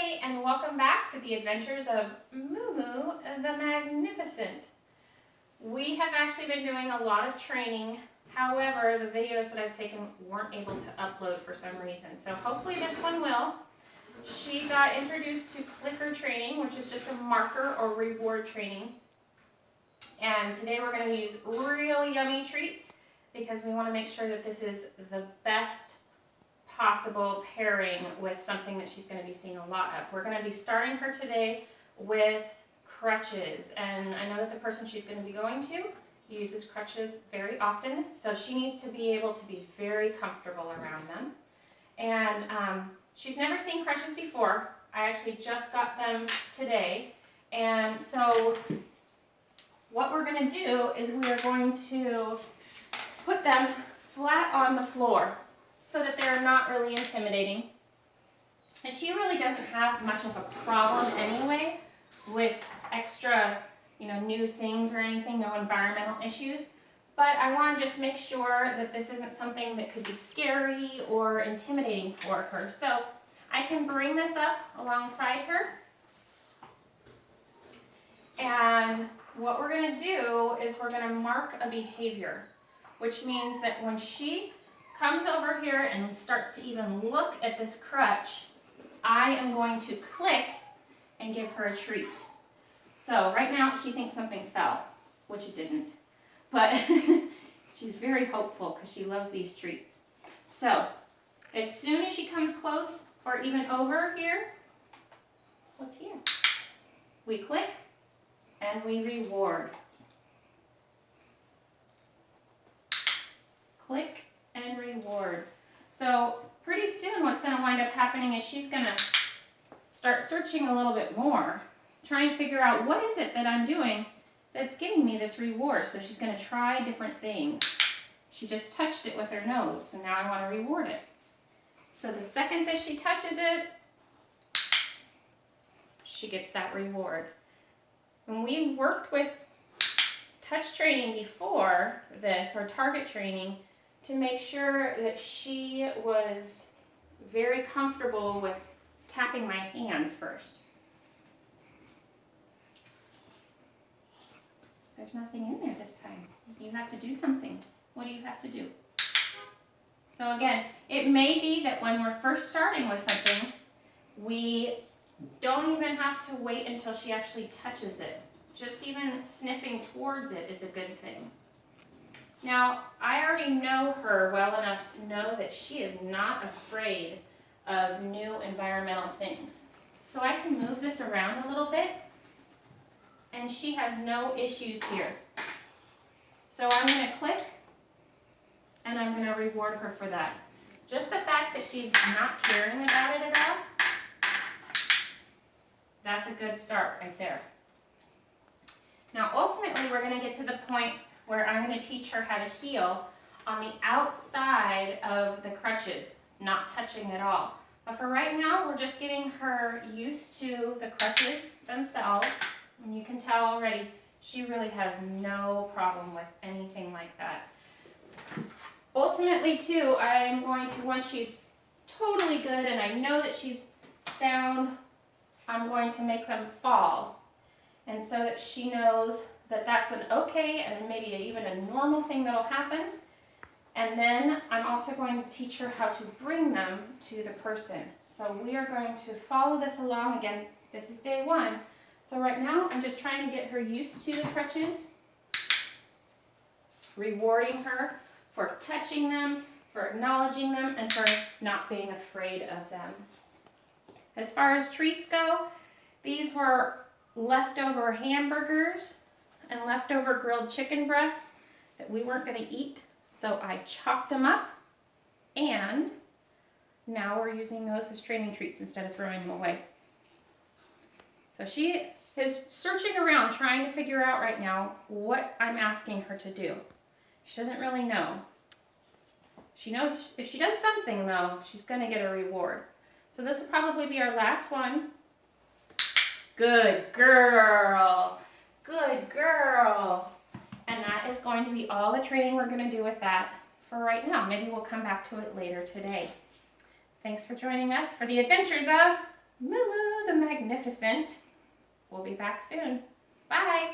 Hi, and welcome back to the adventures of Moo Moo the Magnificent. We have actually been doing a lot of training. However, the videos that I've taken weren't able to upload for some reason. So hopefully this one will. She got introduced to clicker training, which is just a marker or reward training. And today we're going to use real yummy treats because we want to make sure that this is the best possible pairing with something that she's going to be seeing a lot of. We're going to be starting her today with crutches, and I know that the person she's going to be going to uses crutches very often, so she needs to be able to be very comfortable around them. And she's never seen crutches before. I actually just got them today, and so what we're going to do is we are going to put them flat on the floor, so that they're not really intimidating. And she really doesn't have much of a problem anyway with extra, new things or anything, no environmental issues. But I want to just make sure that this isn't something that could be scary or intimidating for her. So I can bring this up alongside her. And what we're going to do is we're going to mark a behavior, which means that when she comes over here and starts to even look at this crutch, I am going to click and give her a treat. So right now she thinks something fell, which it didn't, but she's very hopeful because she loves these treats. So as soon as she comes close or even over here, what's here? We click and we reward. Click and reward. So pretty soon what's going to wind up happening is she's going to start searching a little bit more, trying to figure out what is it that I'm doing that's giving me this reward. So she's going to try different things. She just touched it with her nose, so now I want to reward it. So the second that she touches it, she gets that reward. When we worked with touch training before this, or target training, to make sure that she was very comfortable with tapping my hand first. There's nothing in there this time. You have to do something. What do you have to do? So again, it may be that when we're first starting with something, we don't even have to wait until she actually touches it. Just even sniffing towards it is a good thing. Now, I already know her well enough to know that she is not afraid of new environmental things. So I can move this around a little bit, and she has no issues here. So I'm going to click, and I'm going to reward her for that. Just the fact that she's not caring about it at all, that's a good start right there. Now, ultimately, we're going to get to the point where I'm going to teach her how to heel on the outside of the crutches, not touching at all. But for right now, we're just getting her used to the crutches themselves. And you can tell already, she really has no problem with anything like that. Ultimately, too, I'm going to, once she's totally good and I know that she's sound, I'm going to make them fall. And so that she knows that that's an okay and maybe even a normal thing that'll happen. And then I'm also going to teach her how to bring them to the person. So we are going to follow this along. Again, this is day one. So right now I'm just trying to get her used to the crutches, rewarding her for touching them, for acknowledging them, and for not being afraid of them. As far as treats go, these were leftover hamburgers and leftover grilled chicken breasts that we weren't going to eat, so I chopped them up, and now we're using those as training treats instead of throwing them away. So she is searching around trying to figure out right now what I'm asking her to do. She doesn't really know. She knows if she does something though, she's going to get a reward. So this will probably be our last one. Good girl. Good girl. And that is going to be all the training we're going to do with that for right now. Maybe we'll come back to it later today. Thanks for joining us for the adventures of Moo Moo Magnificent. We'll be back soon. Bye.